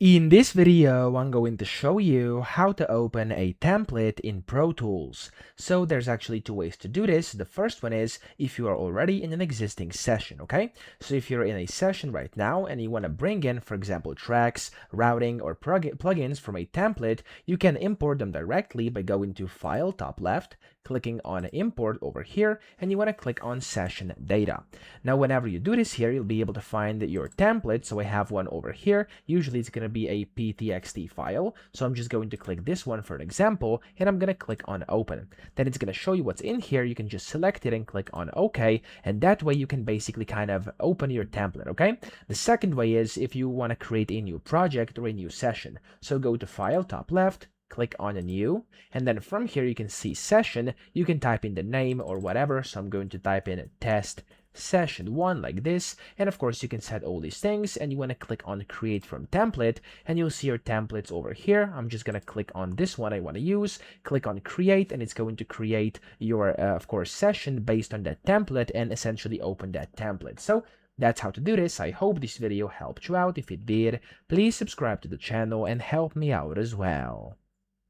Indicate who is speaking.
Speaker 1: In this video, I'm going to show you how to open a template in Pro Tools. So there's actually two ways to do this. The first one is if you are already in an existing session, okay? So if you're in a session right now and you want to bring in, for example, tracks, routing, or plugins from a template, you can import them directly by going to File, top left, clicking on Import over here, and you want to click on Session Data. Now, whenever you do this here, you'll be able to find your template. So I have one over here. Usually it's going to be a ptxt file. So I'm just going to click this one for an example, and I'm going to click on Open. Then it's going to show you what's in here. You can just select it and click on OK, and that way you can basically kind of open your template, okay? The second way is if you want to create a new project or a new session. So go to File, top left, click on a new, and then from here you can see session. You can type in the name or whatever. So I'm going to type in test session 1 like this, and of course you can set all these things, and you want to click on create from template, and you'll see your templates over here. I'm just going to click on this one I want to use, click on create, and it's going to create your of course session based on that template and essentially open that template. So that's how to do this. I hope this video helped you out. If it did, please subscribe to the channel and help me out as well.